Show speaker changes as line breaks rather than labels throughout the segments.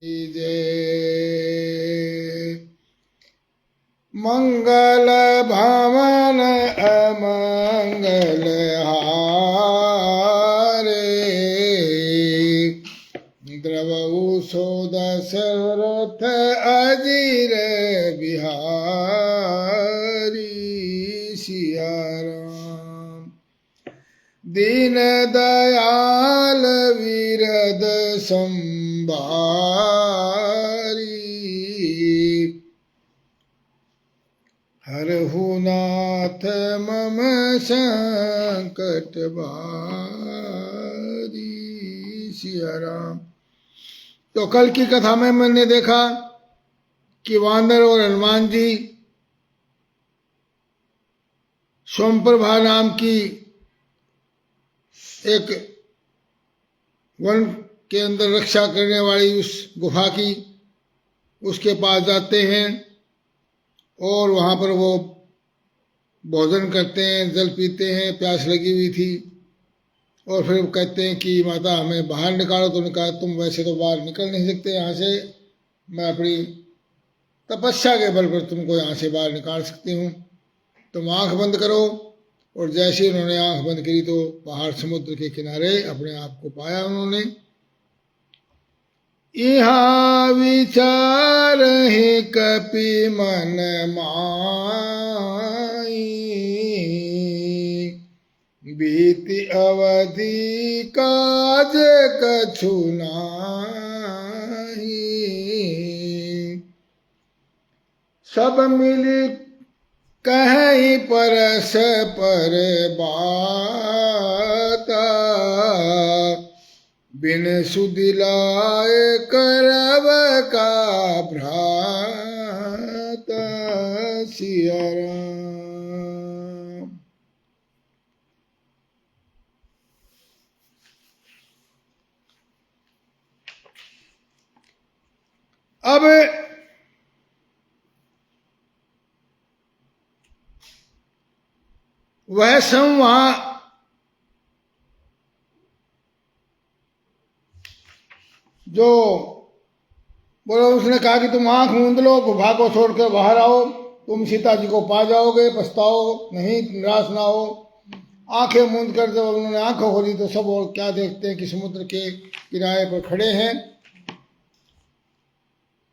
जय मंगल भवन अमंगल हारे द्रवऊ सो दशरथ अजीर बिहारी सिया राम। दीन दयाल विरद संभारी हरहु नाथ मम संकट बारी सिया राम। तो कल की कथा में मैंने देखा कि वानर और हनुमान जी सोमप्रभा नाम की एक वन के अंदर रक्षा करने वाली उस गुफा की उसके पास जाते हैं और वहाँ पर वो भोजन करते हैं, जल पीते हैं, प्यास लगी हुई थी। और फिर कहते हैं कि माता हमें बाहर निकालो। तो उन्होंने कहा तुम वैसे तो बाहर निकल नहीं सकते यहाँ से, मैं अपनी तपस्या के बल पर तुमको यहाँ से बाहर निकाल सकती हूँ, तुम आँख बंद करो। और जैसे ही उन्होंने आँख बंद करी तो बाहर समुद्र के किनारे अपने आप को पाया उन्होंने। यहाँ विचार है कपि मन माई, बीती अवधि काज कछु नाही। सब मिली कहीं परस पर बाता, बिन सुदिलाए करब का भ्राता सिया राम। अब वह सब वहां जो बोलो, उसने कहा कि तुम आंख मूंद लो, गुफा को छोड़कर बाहर आओ, तुम सीता जी को पा जाओगे, पछताओ नहीं, निराश ना हो। आंखें मूंद कर जब उन्होंने आंखें खोली तो सब और क्या देखते हैं कि समुद्र के किनारे पर खड़े हैं।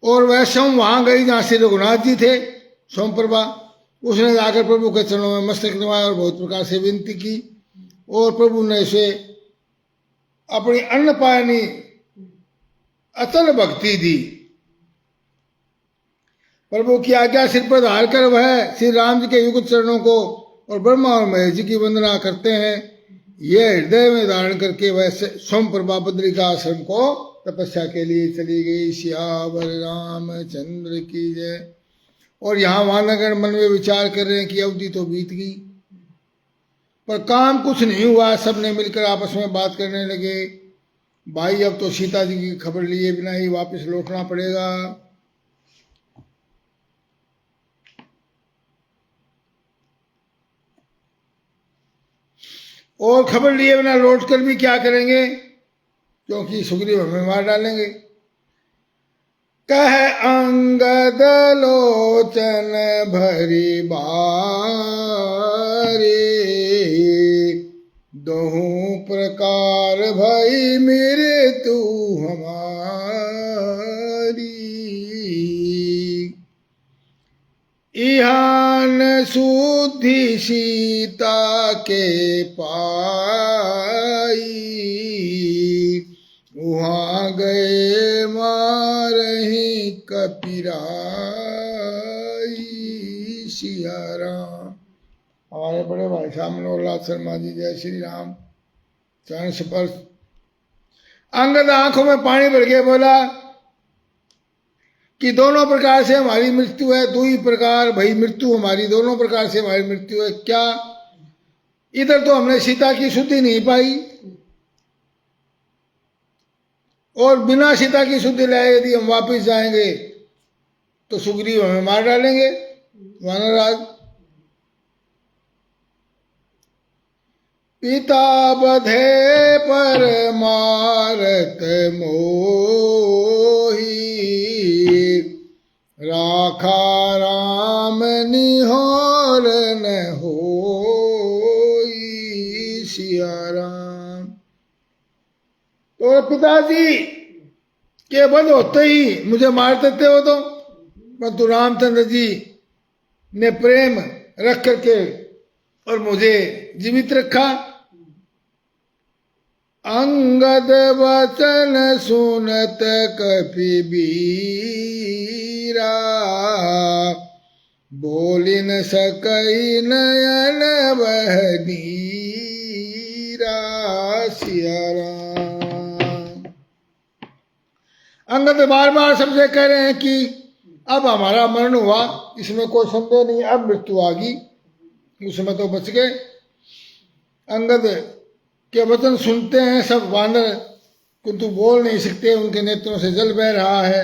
और वह स्वयं वहां गई जहां श्री रघुनाथ जी थे, सोमप्रभा। उसने जाकर प्रभु के चरणों में मस्तक नवाया और बहुत प्रकार से विनती की। और प्रभु ने उसे अपनी अन्नपायनी अतल भक्ति दी। प्रभु की आज्ञा सिर पर धार कर वह श्री राम जी के युगत चरणों को और ब्रह्मा और महेश जी की वंदना करते हैं। यह हृदय में धारण करके वह सोमप्रभा बद्री का आश्रम को तपस्या के लिए चली गई। सियावर रामचंद्र की जय। और यहाँ वानरगण मन में विचार कर रहे हैं कि अवधि तो बीत गई पर काम कुछ नहीं हुआ। सबने मिलकर आपस में बात करने लगे, भाई अब तो सीता जी की खबर लिए बिना ही वापस लौटना पड़ेगा। और खबर लिए बिना लौटकर भी क्या करेंगे, क्योंकि सुग्रीव हमें मार डालेंगे। कह अंगद लोचन भरी बारी, दोहू प्रकार भई मेरे तू हमारी। इहान सुधि सीता के पाई, वहाँ गए मारही कपिराई सिया राम। हमारे बड़े भाई साहब मनोहरलाल शर्मा जी, जय श्री राम। चरण स्पर्श। अंगद आंखों में पानी भर के बोला कि दोनों प्रकार से हमारी मृत्यु है, दो ही प्रकार भई मृत्यु हमारी, दोनों प्रकार से हमारी मृत्यु है। क्या? इधर तो हमने सीता की शुद्धि नहीं पाई और बिना सीता की शुद्धि लाए यदि हम वापस जाएंगे तो सुग्रीव हमें मार डालेंगे वानरराज। पिता बधे पर मारत मोही, राखा राम निहोर न होई। सिया राम। तो पिताजी के वध होते ही मुझे मार देते हो तो, परंतु रामचंद्र जी ने प्रेम रख करके और मुझे जीवित रखा। अंगद वचन सुनत कपिबीरा, बोली न सकई नयन वह नीरा। सिया राम। अंगद बार बार सबसे कह रहे हैं कि अब हमारा मरण हुआ, इसमें कोई संदेह नहीं, अब मृत्यु आ गई, उसमें तो बच गए। अंगद के वचन सुनते हैं सब वानर, किंतु बोल नहीं सकते, उनके नेत्रों से जल बह रहा है।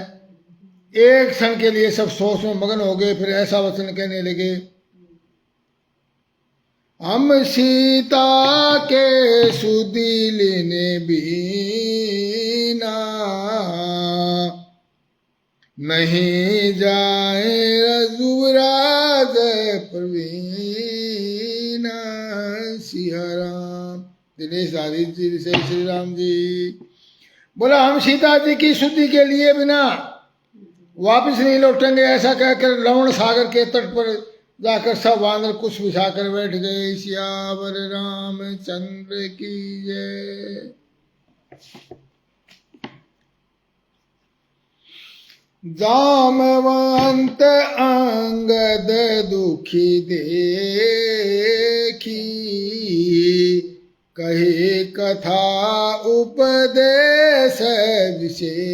एक क्षण के लिए सब सोच में मगन हो गए, फिर ऐसा वचन कहने लगे, हम सीता के सुदिलिने बीना, नहीं जाए रघुराज प्रवीणा। सिया राम। दिनेश आदित्य जी से श्री राम जी बोला, हम सीता जी की शुद्धि के लिए बिना वापस नहीं लौटेंगे। ऐसा कहकर लवण सागर के तट पर जाकर सब वानर कुछ बिछाकर बैठ गए। सियावर रामचंद्र की जय। जामवंत अंगद दुखी देखी, कहे कथा उपदेश विशेखी।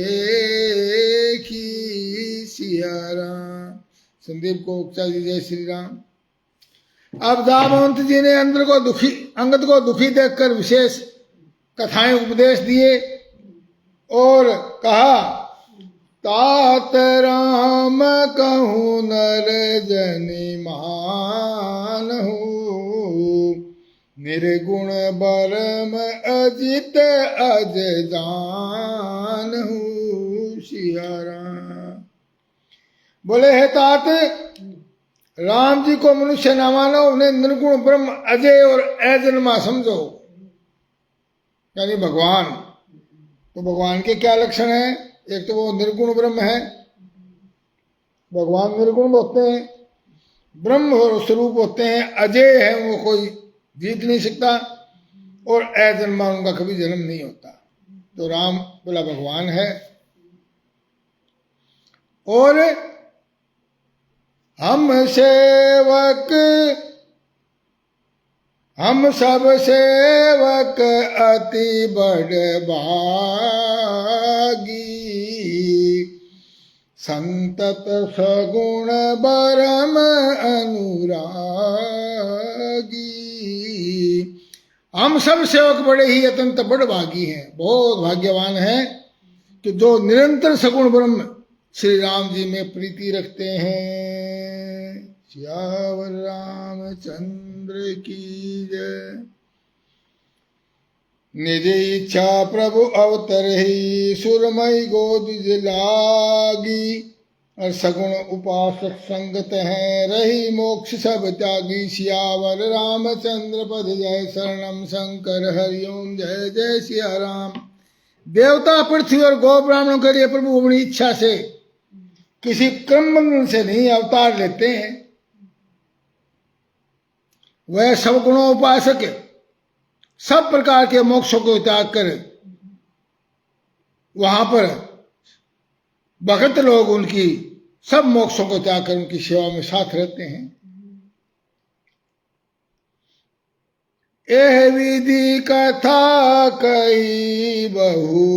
सिया राम। संदीप को उपचा जी जय श्री राम। अब जामवंत जी ने अंगद को दुखी देखकर विशेष कथाएं उपदेश दिए और कहा, तात राम कहूँ नर जनि मानहु, निर्गुण बरम अजित अज जानहु। सिया राम। बोले, हे तात, राम जी को मनुष्य न मानो, उन्हें निर्गुण ब्रह्म अजय और अजन्मा समझो, यानी भगवान। तो भगवान के क्या लक्षण है? एक तो वो निर्गुण ब्रह्म है, भगवान निर्गुण होते हैं, ब्रह्म स्वरूप होते हैं, अजय है, वो कोई जीत नहीं सकता, और अजन्मा, उनका कभी जन्म नहीं होता। तो राम बोला भगवान है। और हम सब सेवक अति बड़ भागी, संतत सगुण बरम अनुरागी। हम सब सेवक बड़े ही अत्यंत बड़ भागी हैं, बहुत भाग्यवान हैं कि जो निरंतर सगुण ब्रह्म श्री राम जी में प्रीति रखते हैं। सियावर रामचंद्र की जय। निज इच्छा प्रभु अवतरहि, सुरमई गोद लागी, और सगुण उपासक संगत है, रही मोक्ष सब त्यागी। सियावर रामचंद्र पद जय, शरणम शंकर हरिओम जय जय सिया राम। देवता पृथ्वी और गौ ब्राह्मणों के लिए प्रभु अपनी इच्छा से किसी क्रम बंधन से नहीं अवतार लेते हैं। वह सब गुणों उपासक सब प्रकार के मोक्षों को त्याग कर वहां पर भगत लोग उनकी सब मोक्षों को त्याग कर उनकी सेवा में साथ रहते हैं। एह विधि कथा कई बहुभांति,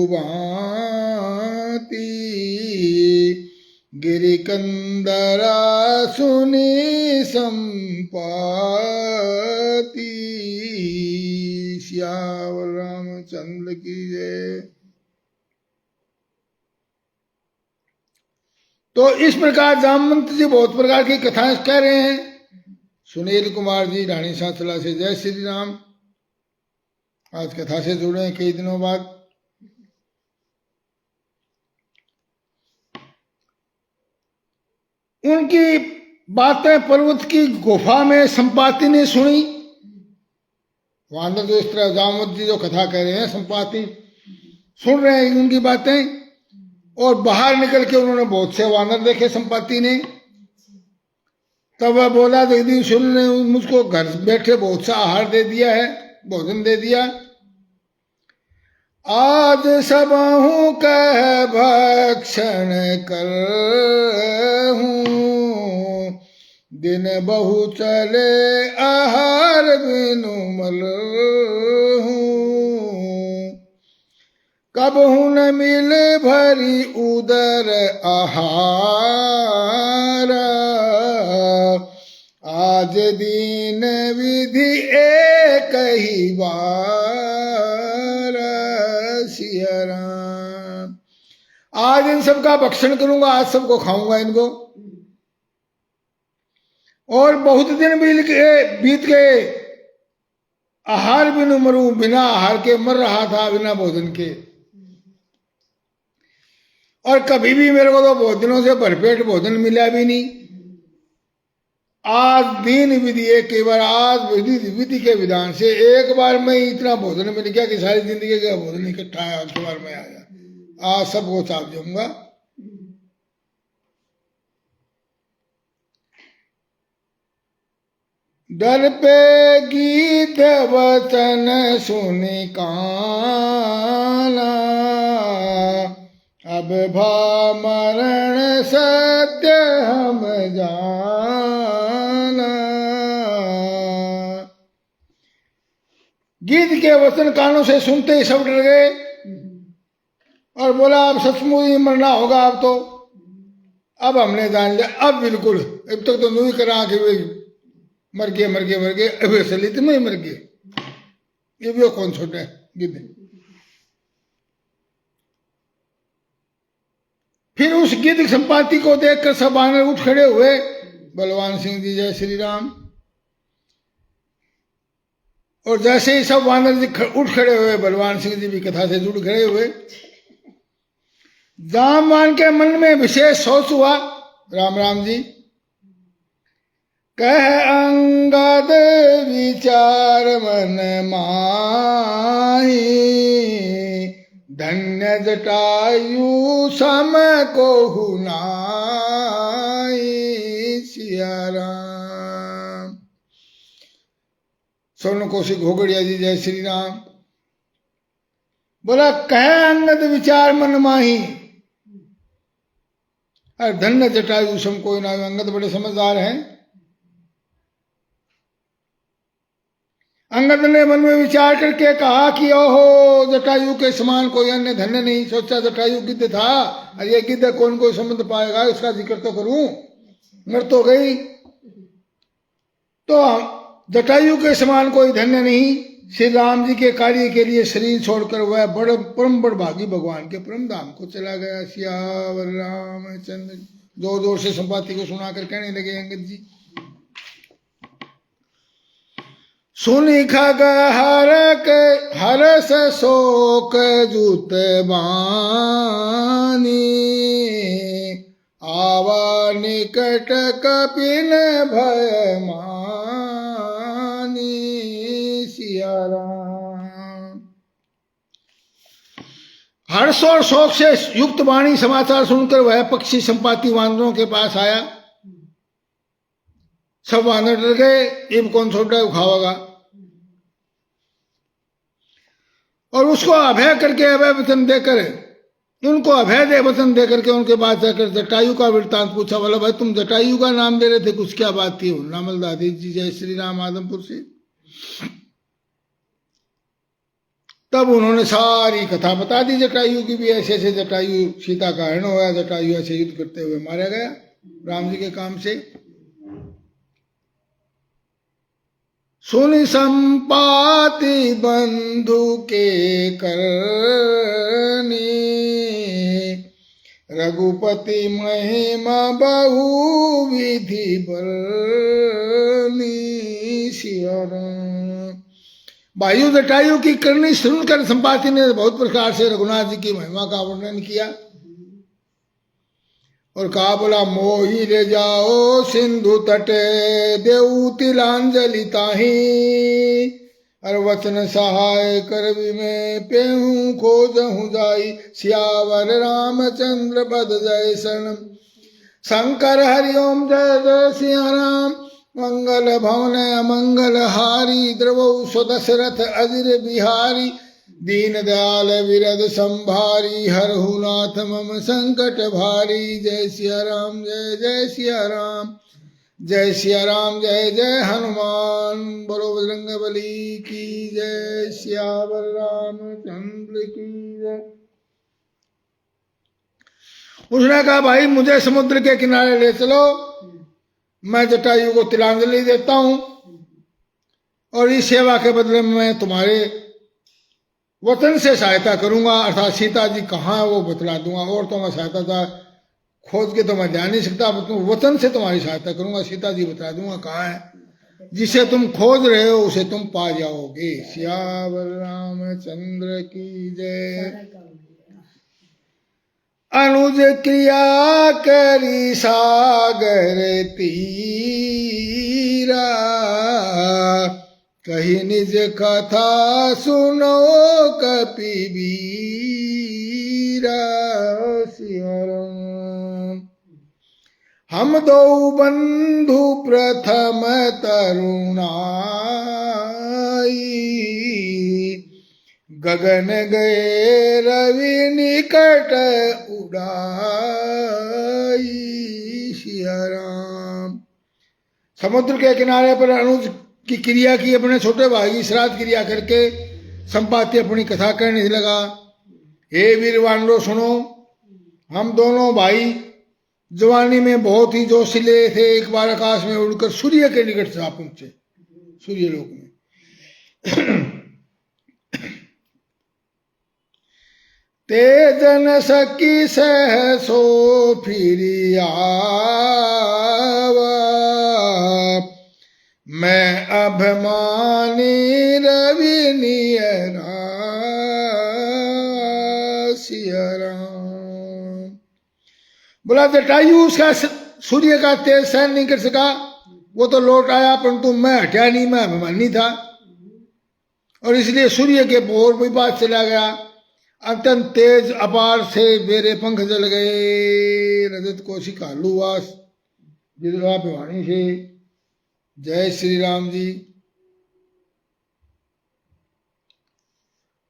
गिरि कंदरा सुनी संपाति। सियावर रामचंद्र की जय। तो इस प्रकार जामवंत जी बहुत प्रकार की कथाएं कह रहे हैं। सुनील कुमार जी रानी सांसला से जय श्री राम। आज कथा से जुड़े हैं कई दिनों बाद। उनकी बातें पर्वत की गुफा में संपाति ने सुनी। वानर जो इस तरह जामवंत जी जो कथा कह रहे हैं, संपाति सुन रहे हैं उनकी बातें, और बाहर निकल के उन्होंने बहुत से वानर देखे संपाति ने। तब वह बोला, दीदी सुन ने मुझको घर बैठे बहुत सा आहार दे दिया है, भोजन दे दिया। आज सबहु कह भक्षण कर हूँ, दिन बहु चले आहार बिनु मल हूँ। कबहु न मिल भरी उदर आहार, आज दीन विधि एक ही बार। सिया राम। आज इन सबका भक्षण करूंगा, आज सबको खाऊंगा इनको। और बहुत दिन बीत गए, आहार बिनु मरूं, बिना आहार के मर रहा था, बिना भोजन के। और कभी भी मेरे को तो बहुत दिनों से भरपेट भोजन मिला भी नहीं। आज दीन विधि एक बार, आज विधि के विधान से एक बार में इतना भोजन मिल गया कि सारी जिंदगी का भोजन इकट्ठा है, एक बार में आ गया। आज सबको चाप जाऊंगा। दर पे गीत वचन सुनि काना, अब भा मरण सत्य हम जाना। गीत के वचन कानों से सुनते ही सब डर गए और बोला, अब सचमुच ही मरना होगा। अब तो अब हमने जान लिया, अब बिल्कुल। अब तक तो नहीं करा कि वे मर गए, अब असलियत में ही मर गए। ये भी कौन छोटे गिद्ध। फिर उस गिद्ध संपाति को देखकर सब वानर उठ खड़े हुए। बलवान सिंह जी जय श्री राम। और जैसे ही सब वानर जी उठ खड़े हुए, बलवान सिंह जी भी कथा से जुड़ खड़े हुए। जामवान के मन में विशेष सोच हुआ, राम राम जी। कह अंगद विचार मन माही, धन्य जटायु सम को नाई। सिया राम। स्वर्ण कौशिक घोगड़िया जी जय श्री राम। बोला, कह अंगद विचार मन माही, और धन्य जटायु सम को नाई। अंगद बड़े समझदार हैं। अंगद ने मन में विचार करके कहा कि ओहो, जटायु के समान कोई अन्य धन्य नहीं। सोचा जटायु गिद्ध था, और ये गिद्ध कौन कोई संबंध पाएगा, इसका जिक्र तो करूं। मर तो गई, तो जटायु के समान कोई धन्य नहीं। श्री राम जी के कार्य के लिए शरीर छोड़कर वह बड़ परम भागी भगवान के परम धाम को चला गया। सियावर रामचंद्र। जोर जोर से संपाति को सुनाकर कहने लगे, अंगद जी सुनि खग हरस शोक जुत बानी, आवा निकट कपिन भय मानी। सिया राम। हर्ष और शोक से युक्त वाणी समाचार सुनकर वह पक्षी संपाति वानरों के पास आया। सब वानर डर गए, इब कौन छोटा खावागा। और उसको अभय करके, अभय वचन देकर, उनको अभय दे वचन देकर के उनके बाद जाकर जटायु का वृत्तांत पूछा। बोला, भाई तुम जटायु का नाम दे रहे थे, कुछ क्या बात थी। नामल दादी जी जय श्री राम आदमपुर से। तब उन्होंने सारी कथा बता दी जटायु की भी। ऐसे ऐसे जटायु सीता का हरण हुआ, जटायु ऐसे युद्ध करते हुए मारा गया राम जी के काम से। सुनि संपाति बंधु के करनी, रघुपति महिमा बहु विधि बरनी। सिया राम। भाइयों जटायु की करनी सुनकर संपाति ने बहुत प्रकार से रघुनाथ जी की महिमा का वर्णन किया और कहा, बोला मोही ले जाओ सिंधु तटे देऊ तिलांजलि ताही, और वचन सहाय कर भी में पेहू खोजहु जाई, सियावर रामचंद्र पद जय शरण। शंकर हरिओम जय जय सिया राम, मंगल भवन अमंगल हारी, द्रवौ स्वदशरथ अजिर बिहारी, दीन दयाल विरद संभारी, हरहु नाथ मम संकट भारी। जय सिया राम जय जय सिया राम, जय सिया राम जय जय हनुमान, बोलो बजरंगबली की जय, सियावर रामचंद्र की जय। उसने कहा, भाई मुझे समुद्र के किनारे ले चलो, मैं जटायु को तिलांजलि देता हूं और इस सेवा के बदले में मैं तुम्हारे वचन से सहायता करूंगा, अर्थात सीता जी कहाँ है वो बतला दूंगा। और तो मैं सहायता था खोज के तो मैं जा नहीं सकता, वचन से तुम्हारी सहायता करूंगा, सीता जी बता दूंगा कहाँ है, जिसे तुम खोज रहे हो उसे तुम पा जाओगे। सियावर रामचंद्र की जय। अनुज क्रिया करी सागर तीरा, कही निज कथा सुनो कपिबीरा। सिया राम। हम दो बंधु प्रथम तरुणाई, गगन गए रवि निकट उड़ाई। सिया राम। समुद्र के किनारे पर अनुज की क्रिया की, अपने छोटे भाई की श्राद्ध क्रिया करके संपाति अपनी कथा कहने लगा। हे वीर वानरों सुनो, हम दोनों भाई जवानी में बहुत ही जोशीले थे। एक बार आकाश में उड़कर सूर्य के निकट जा पहुंचे, सूर्य लोक में। तेजन सकी सहसो फिरी आवा, मैं अभिमानी रवि नियरा। सिया राम। बोला जटायु उसका सूर्य का तेज सहन नहीं कर सका, वो तो लौट आया, परंतु मैं हटा नहीं, मैं अभिमानी था और इसलिए सूर्य के बोर भी पास चला गया। अत्यंत तेज अपार से मेरे पंख जल गए, रजत कोशिका लुवास विद्रोह वाणी से। जय श्री राम जी।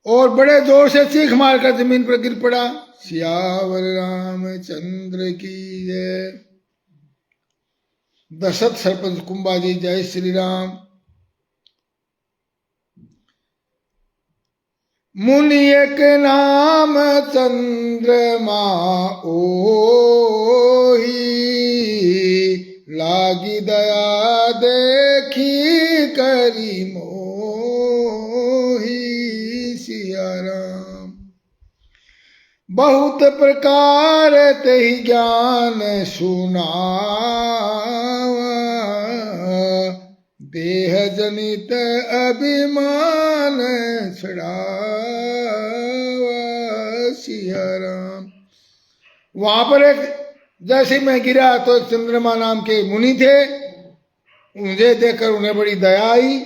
और बड़े जोर से चीख मारकर जमीन पर गिर पड़ा। सियावर रामचंद्र की जय। दशरथ सरपंच कुंभा जी जय श्री राम। मुनि एक नाम चंद्रमा ओही, लागी दया देखी करी मोही। सिया राम। बहुत प्रकार तेहि ज्ञान सुनावा, देह जनित अभिमान छड़ावा। सिया राम। वहां पर एक, जैसे मैं गिरा तो एक चंद्रमा नाम के मुनि थे, मुझे देखकर उन्हें बड़ी दया आई।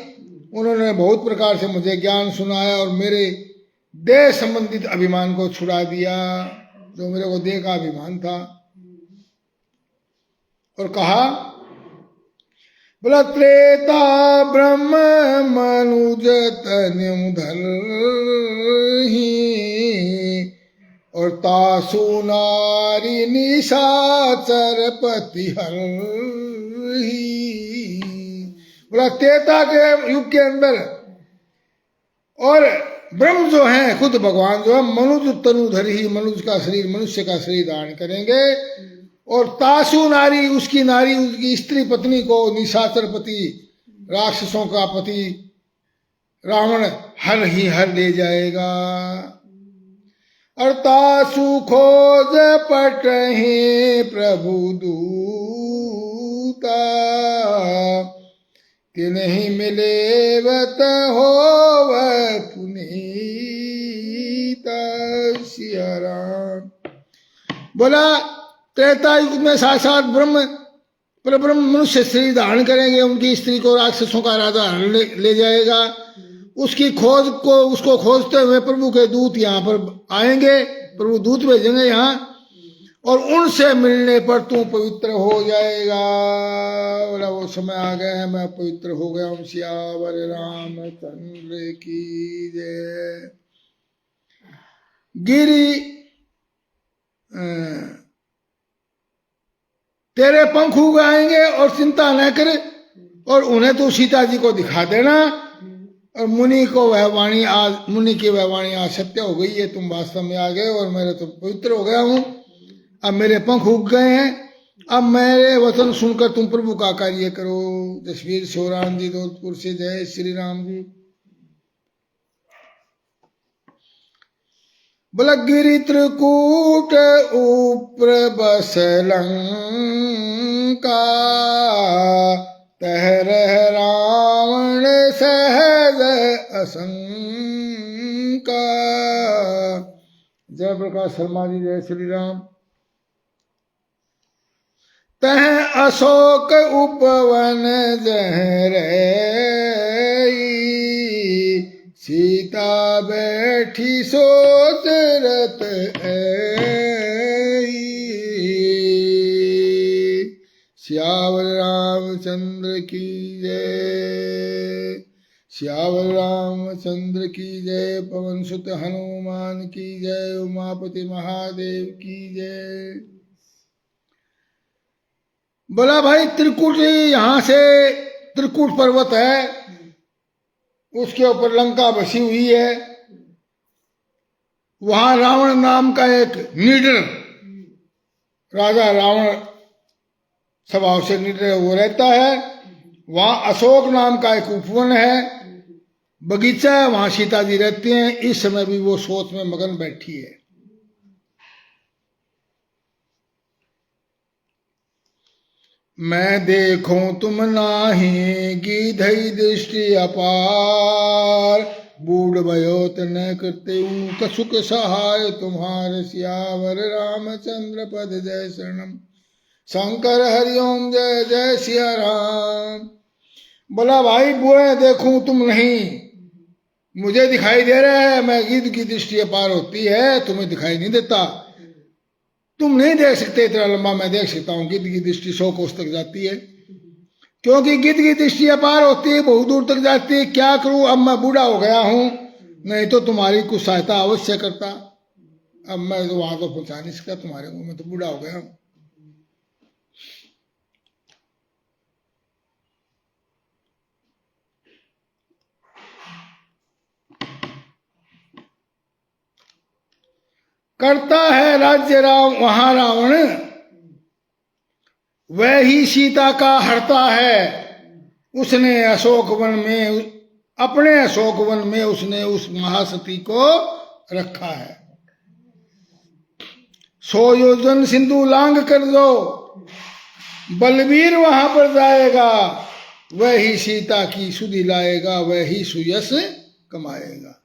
उन्होंने बहुत प्रकार से मुझे ज्ञान सुनाया और मेरे देह संबंधित अभिमान को छुड़ा दिया, जो मेरे को देह का अभिमान था। और कहा, बोला त्रेता ब्रह्म मनुज तनु धरहि, और तासु नारी निशाचर पति हरहि। बोला त्रेता के युग के अंदर और ब्रह्म जो है, खुद भगवान जो है, मनुज तनुधर ही, मनुष्य का शरीर, मनुष्य का शरीर धारण करेंगे। और तासु नारी, उसकी नारी, उसकी स्त्री पत्नी को निशाचर पति, राक्षसों का पति रावण हर ही हर ले जाएगा। और तासु खोज पटहि प्रभु दूता, तिन्हि मिले बत हो पुनीता। सिया राम। बोला त्रेता युग में साक्षात ब्रह्म पर ब्रह्म मनुष्य स्त्री धारण करेंगे, उनकी स्त्री को राक्षसों का राजा ले जाएगा। उसकी खोज को उसको खोजते हुए प्रभु के दूत यहाँ पर आएंगे, प्रभु दूत भेजेंगे यहाँ, और उनसे मिलने पर तू पवित्र हो जाएगा। बोला वो समय आ गया है, मैं पवित्र हो गया हूँ। सियावर रामचंद्र की जय। गिरी तेरे पंख उगाएंगे और चिंता न कर, और उन्हें तो सीता जी को दिखा देना। और मुनि को वह वाणी आज, मुनि की वह वाणी आज सत्य हो गई है, तुम वास्तव में आ गए और मैं तो पवित्र हो गया हूं। अब मेरे पंख उग गए हैं, अब मेरे वचन सुनकर तुम प्रभु का कार्य करो। तस्वीर शिवराम जी जोधपुर से। जय श्री राम जी। बोला गिरि त्रिकूट उप्र बस लंका, तह रह रावण सहज असंका। जय प्रकाश शर्मा जी। जय श्री राम। तह अशोक उपवन जह रही, सीता बैठी सोच रत आई। सियावर रामचंद्र की जय। सियावर रामचंद्र की जय। पवन सुत हनुमान की जय। उमापति महादेव की जय। बोला भाई त्रिकूट, यहां से त्रिकूट पर्वत है, उसके ऊपर लंका बसी हुई है। वहां रावण नाम का एक निडर राजा, रावण स्वभाव से निडर वो रहता है। वहां अशोक नाम का एक उपवन है, बगीचा है, वहां सीता जी रहती हैं। इस समय भी वो सोच में मगन बैठी है। मैं देखूं तुम नाही, गीधई दृष्टि अपार, बूढ़ भयोत न करते कसुक सहाय तुम्हारे। सियावर रामचंद्र पद जय शरणम। शंकर हरिओम जय जय सिया राम। बोला भाई बूढ़े देखूं तुम नहीं, मुझे दिखाई दे रहा है, मैं गिद्ध की दृष्टि अपार होती है, तुम्हें दिखाई नहीं देता। तुम नहीं देख सकते, इतना लंबा मैं देख सकता हूँ। गिद्ध की दृष्टि 100 कोस तक जाती है, क्योंकि गिद्ध की दृष्टि अपार होती है, बहुत दूर तक जाती है। क्या करूं, अब मैं बूढ़ा हो गया हूं, नहीं तो तुम्हारी कुछ सहायता अवश्य करता। अब मैं तो वहां तो पहुंचा नहीं सकता तुम्हारे को, मैं तो बूढ़ा हो गया हूं। करता है राज्य वहां रावण, वह ही सीता का हरता है। उसने अशोक वन में, अपने अशोक वन में उसने उस महासती को रखा है। 100 योजन सिंधु लांग कर दो, बलवीर वहां पर जाएगा, वह ही सीता की सुधि लाएगा, वह ही सुयश कमाएगा।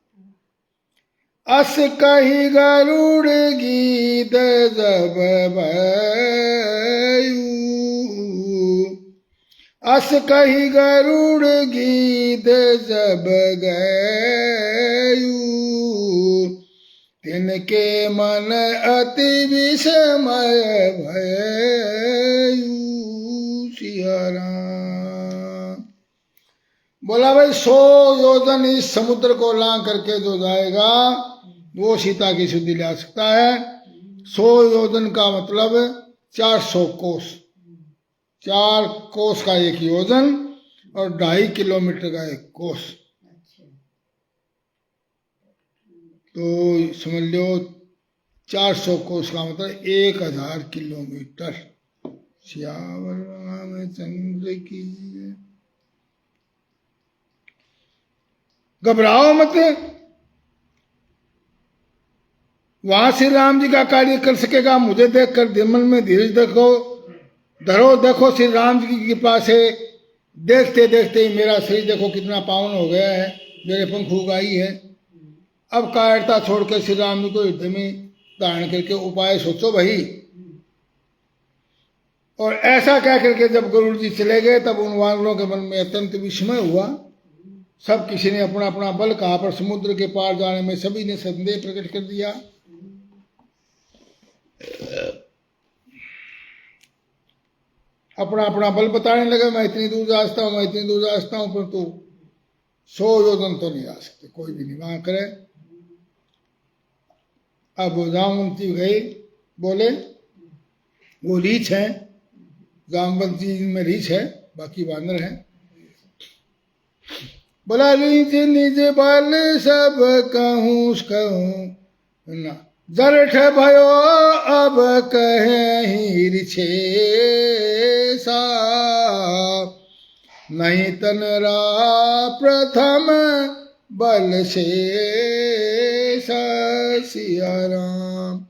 अस कही गरुड़ गीत जब भयू, अस कही गरुड़ गीत जब गयू, तिनके मन अति विस्मय भयू। सिया राम। बोला भाई 100 योजन इस समुद्र को लांग करके जो जाएगा वो सीता की सुधि ले सकता है। 100 योजन का मतलब 400 कोस, 4 कोस का एक योजन और 2.5 किलोमीटर का एक कोस। तो समझ लो 400 कोस का मतलब 1000 किलोमीटर। सियावर रामचंद्र की। घबराओ मत, वहां श्री राम जी का कार्य कर सकेगा। मुझे देखकर मन में धीरज देखो, धरो, देखो श्री राम जी की कृपा से देखते देखते ही मेरा शरीर देखो कितना पावन हो गया है, मेरे पंख उगाई है। अब कायरता छोड़ के श्री राम जी को हृदय में धारण करके उपाय सोचो भाई। और ऐसा कह करके जब गरुड़ जी चले गए तब उन वानरों के मन में अत्यंत विस्मय हुआ। सब किसी ने अपना अपना बल कहा, पर समुद्र के पार जाने में सभी ने संदेह प्रकट कर दिया। अपना अपना बल बताने लगे, मैं इतनी दूर जा सकता हूं, मैं इतनी दूर जा सकता हूं, परंतु 100 योजन तो नहीं जा सकते, कोई भी नहीं वहां करे। अब जामवंत जी गए, बोले वो रीछ है, जामवंत जी में रीछ है, बाकी वानर है। बोला रीछ निज बल सब कहूँ ना, जरठ भयो अब कहीं रिछे सा, नहीं तनरा प्रथम बल से सिया राम।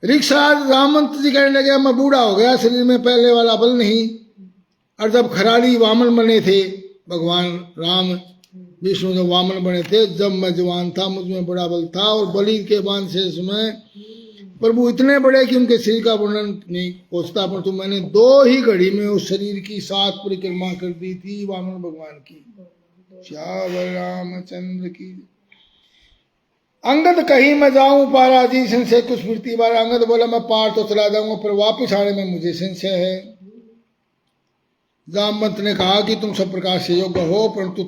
रिक्शा रामवंत जी कहने लगे मैं बूढ़ा हो गया, शरीर में पहले वाला बल नहीं। और जब खराली वामन बने थे भगवान राम विष्णु जब वामन बने थे, जब मैं जवान था मुझमें बड़ा बल था, और बलि के बाद से समय प्रभु इतने बड़े कि उनके शरीर का वर्णन नहीं पहुंचता, परंतु मैंने 2 ही घड़ी में उस शरीर की 7 परिक्रमा कर दी थी वामन भगवान की। श्यावर रामचंद्र की। अंगद कहीं मैं जाऊं पाराजी संशय कुछ स्मृति बार। अंगद बोला मैं पार तो चला जाऊंगा, पर वापिस आने में मुझे संशय है। जामवंत ने कहा कि तुम सब प्रकार से योग्य हो, परंतु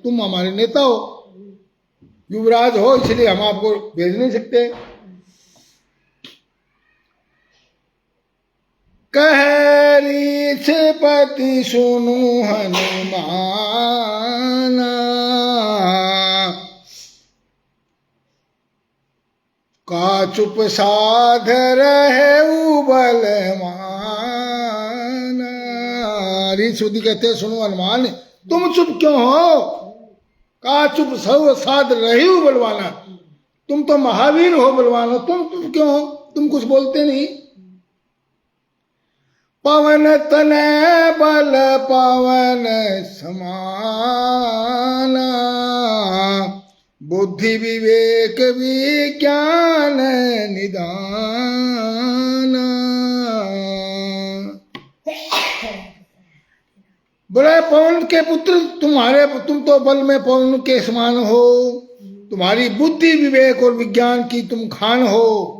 तुम हमारे नेता हो, युवराज हो, इसलिए हम आपको भेज नहीं सकते। कह रीछ पति सुनु हनुमाना, का चुप साध रहे बलमान। रीछुदी कहते सुनो हनुमान, तुम चुप क्यों हो? का चुप सब साध रहे हो बलवाना, तुम तो महावीर हो, बलवान हो, तुम चुप क्यों हो? तुम कुछ बोलते नहीं। पवन तनय बल पवन समाना, बुद्धि विवेक विज्ञान निदान। बोले पवन के पुत्र तुम तो बल में पवन के समान हो, तुम्हारी बुद्धि विवेक और विज्ञान की तुम खान हो।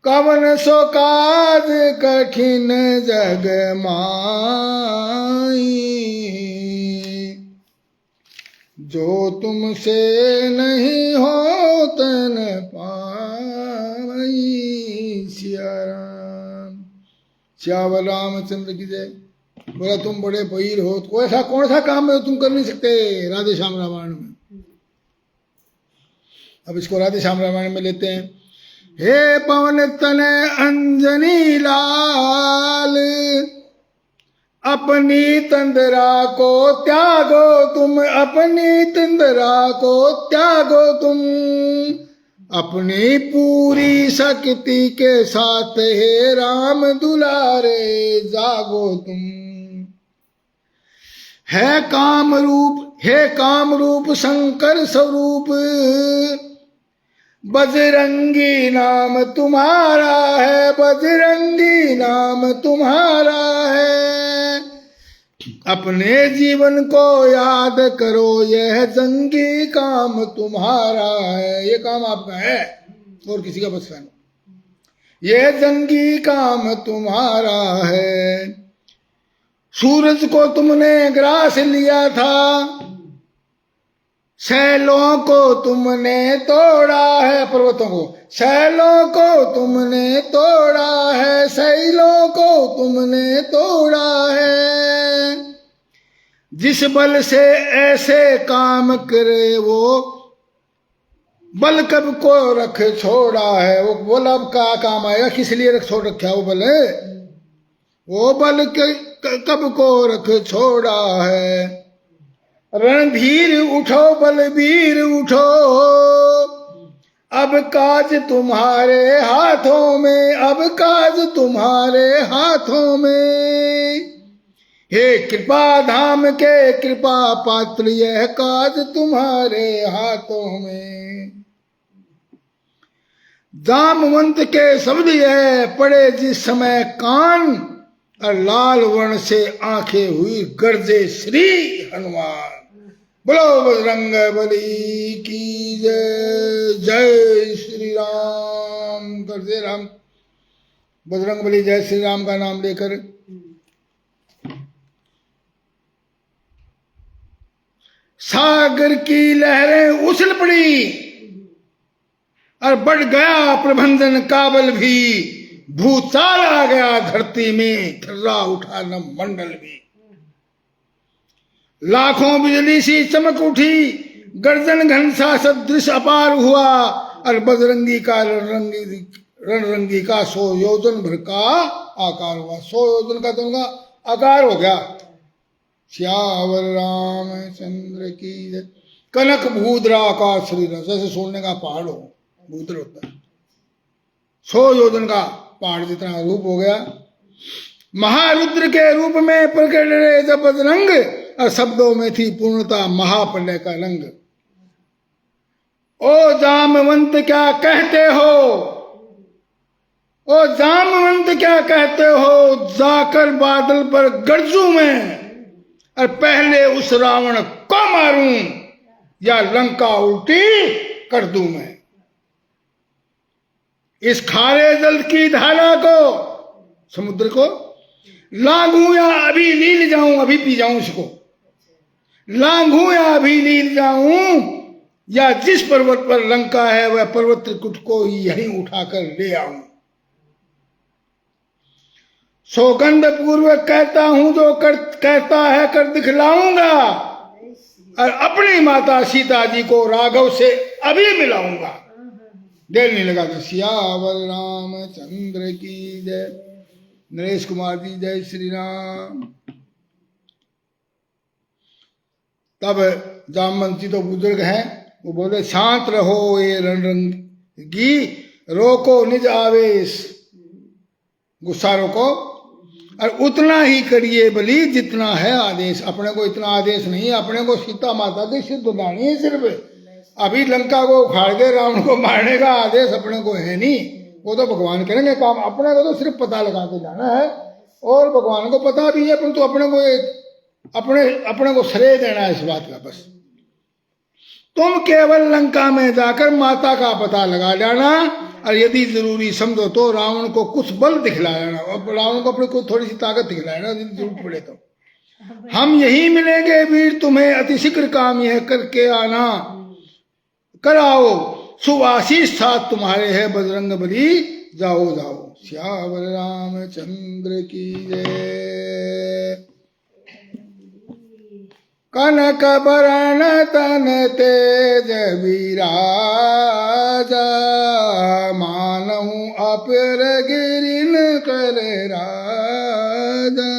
कवन सो काज कठिन जग माई, जो तुमसे नहीं हो तन पाई। सिया राम, श्यावर रामचंद्र की जय। बोला तुम बड़े वीर हो, तो ऐसा कौन सा काम है तुम कर नहीं सकते राधे श्याम रामायण में। अब इसको राधे श्याम रामायण में लेते हैं। हे पवन तनय अंजनी लाल, अपनी तंद्रा को त्यागो तुम, अपनी तंद्रा को त्यागो तुम, अपनी पूरी शक्ति के साथ हे राम दुलारे जागो तुम। हे काम रूप शंकर स्वरूप, बजरंगी नाम तुम्हारा है, बजरंगी नाम तुम्हारा है। अपने जीवन को याद करो, यह जंगी काम तुम्हारा है। ये काम आपका है और किसी का बस का नहीं, यह जंगी काम तुम्हारा है। सूरज को तुमने ग्रास लिया था, शैलों को तुमने तोड़ा है, पर्वतों को शैलों को तुमने तोड़ा है, शैलों को तुमने तोड़ा है। जिस बल से ऐसे काम करे वो बल कब को रख छोड़ा है। वो बल अब का काम आएगा, किस लिए रख छोड़ रखा है वो बल है, वो बल कब को रख छोड़ा है। रणधीर उठो बलबीर उठो, अब काज तुम्हारे हाथों में, अब काज तुम्हारे हाथों में। हे कृपा धाम के कृपा पात्र, यह काज तुम्हारे हाथों में। जामवंत के शब्द यह पड़े जिस समय कान, और लाल वर्ण से आंखें हुई गर्जे श्री हनुमान। बोलो बजरंग बली की जय। जय श्री राम। गर्जे राम। बजरंग बली जय श्री राम का नाम लेकर सागर की लहरें उछल पड़ी और बढ़ गया प्रबंधन काबल भी। भूचाल आ गया धरती में, थर्रा उठा न मंडल भी। लाखों बिजली सी चमक उठी, गर्जन घनसा सदृश अपार हुआ। और बजरंगी का रणरंगी का 100 योजन भर का आकार हुआ। 100 योजन का तो उनका आकार हो गया। श्यावर रामचंद्र की जय। कनक भूद्रा का शरीर, जैसे सोने का पहाड़ हो, भूद्र होता है। 100 योजन का पहाड़ जितना रूप हो गया। महारुद्र के रूप में प्रकट रहे जब बजरंग, और शब्दों में थी पूर्णता महाप्रलय का रंग। ओ जामवंत क्या कहते हो, ओ जामवंत क्या कहते हो, जाकर बादल पर गरजूं मैं, और पहले उस रावण को मारूं, या लंका उल्टी कर दूं मैं। इस खारे जल की धारा को, समुद्र को लांघूं या अभी लील जाऊं, अभी पी जाऊं इसको। लांघूं या अभी लील जाऊं, या जिस पर्वत पर लंका है वह पर्वत त्रिकुट को यहीं उठाकर ले आऊं। सौगंध पूर्वक कहता हूं, जो कहता है कर दिखलाऊंगा, और अपनी माता सीता जी को राघव से अभी मिलाऊंगा। देर नहीं लगा। सियावर रामचंद्र की जय। नरेश कुमार जी जय श्री राम। तब जामवंत जी तो बुजुर्ग हैं, वो बोले शांत रहो ये रणरंगी, रोको निज आवेश, गुस्सा रोको, और उतना ही करिए बलि जितना है आदेश। अपने को इतना आदेश नहीं है, अपने को सीता माता की सिद्ध उदानी है सिर्फ। अभी लंका को उखाड़ के रावण को मारने का आदेश अपने को है नहीं, वो तो भगवान करेंगे काम। अपने को तो सिर्फ पता लगा के जाना है, और भगवान को पता भी है, परंतु अपने को अपने को श्रेय देना है इस बात का बस। तुम केवल लंका में जाकर माता का पता लगा लेना, और यदि जरूरी समझो तो रावण को कुछ बल दिखला लेना। अब रावण को अपनी कोई थोड़ी सी ताकत दिखला लेना यदि जरूरत पड़े तो। हम यही मिलेंगे वीर तुम्हें, अति शीघ्र काम यह करके आना। कराओ शुभ आशीष साथ तुम्हारे है बजरंग बली, जाओ जाओ। श्यावर रामचंद्र की जय। कनक बरन तन तेज विराजा, मानहु अपर गिरिन कर राजा।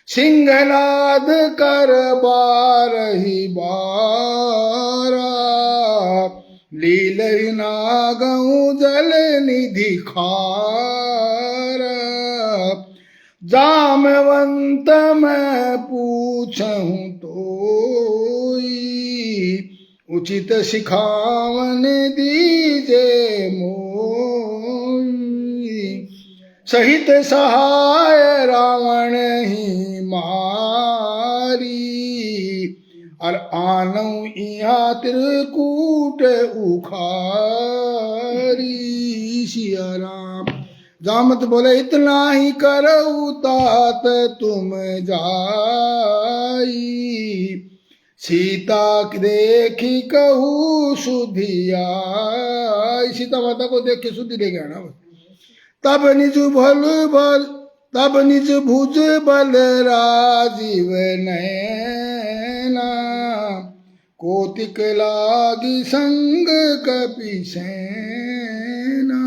सिंहनाद कर बारही बारा, लीलहि नागहु जल निधि खारा। जामवंत मैं पूछहूं तोई, उचित सिखावन दीजे मोई। सहित सहाय रावण ही मारी, और आनऊ इहाँ त्रिकूट उखारी। सिया राम। जामत बोले इतना ही करऊ तात तुम जाई, सीता देखी कहू सुधिया। सीता माता को देख के शुद्धि ले गया ना। तब निज भुज बल राजीव नैना, कोतिक लागी संग कपि सेना।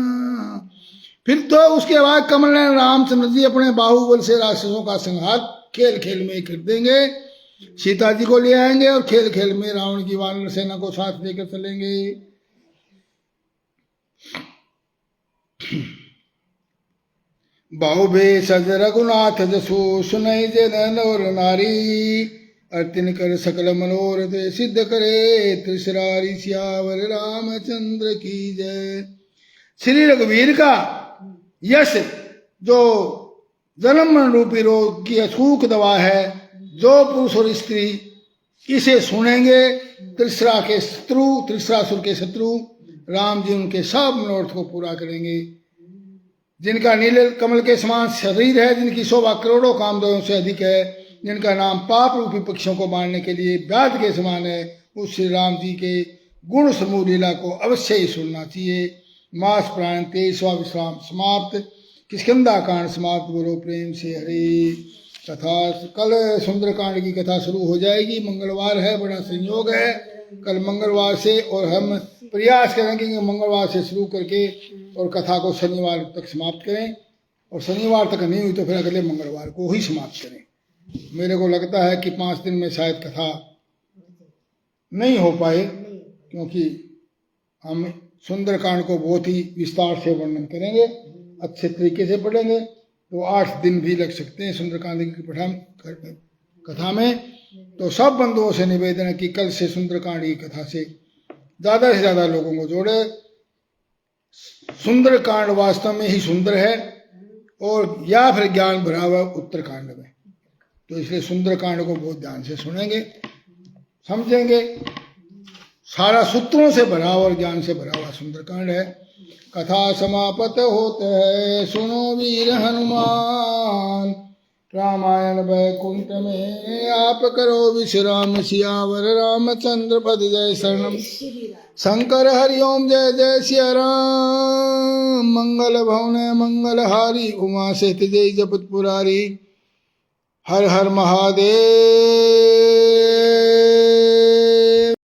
फिर तो उसके बाद कमल नयन रामचंद्र जी अपने बाहुबल से राक्षसों का संहार खेल खेल में कर देंगे। सीता जी को ले आएंगे और खेल खेल में रावण की वानर सेना को साथ लेकर चलेंगे। बाहुबे सज रघुनाथ जसो सुनई जन नर नारी, अर्तिन कर सकल मनोरथ सिद्ध करे, त्रिशरारी सियावर रामचंद्र की जय। श्री रघुवीर का यश जो जन्म मरण रूपी रोग की अछूक दवा है, जो पुरुष और स्त्री इसे सुनेंगे, त्रिशरासुर के शत्रु राम जी उनके सब मनोरथ को पूरा करेंगे। जिनका नील कमल के समान शरीर है, जिनकी शोभा करोड़ों कामदेवों से अधिक है, जिनका नाम पाप रूपी पक्षियों को मारने के लिए व्याध के समान है, उस श्री राम जी के गुण समूह लीला को अवश्य ही सुनना चाहिए। मास प्राण 23वां विश्राम समाप्त। किष्किंधा कांड समाप्त। बोलो प्रेम से हरि। कथा कल सुंदरकांड की कथा शुरू हो जाएगी। मंगलवार है, बड़ा संयोग है कल मंगलवार से, और हम प्रयास करेंगे कि मंगलवार से शुरू करके और कथा को शनिवार तक समाप्त करें, और शनिवार तक नहीं हुई तो फिर अगले मंगलवार को ही समाप्त करें। मेरे को लगता है कि 5 दिन में शायद कथा नहीं हो पाए, क्योंकि हम सुंदरकांड को बहुत ही विस्तार से वर्णन करेंगे, अच्छे तरीके से पढ़ेंगे, तो 8 दिन भी लग सकते हैं सुंदरकांड की कथा में। तो सब बंधुओं से निवेदन है कि कल से सुंदरकांड की कथा से ज़्यादा लोगों को जोड़े। सुंदरकांड वास्तव में ही सुंदर है, और या फिर ज्ञान भरा हुआ उत्तरकांड में, तो इसलिए सुंदरकांड को बहुत ध्यान से सुनेंगे, समझेंगे। सारा सूत्रों से भरा हुआ और ज्ञान से भरा हुआ सुंदरकांड है। कथा समाप्त होते है, सुनो वीर हनुमान, रामायण वैकुंठ में आप करो विश्राम, सियावर रामचंद्र पद जय शरणम। शंकर हरिओम जय जय सिया राम, मंगल भवन मंगल हारी, उमा सहित जय जपत पुरारी, हर हर महादेव।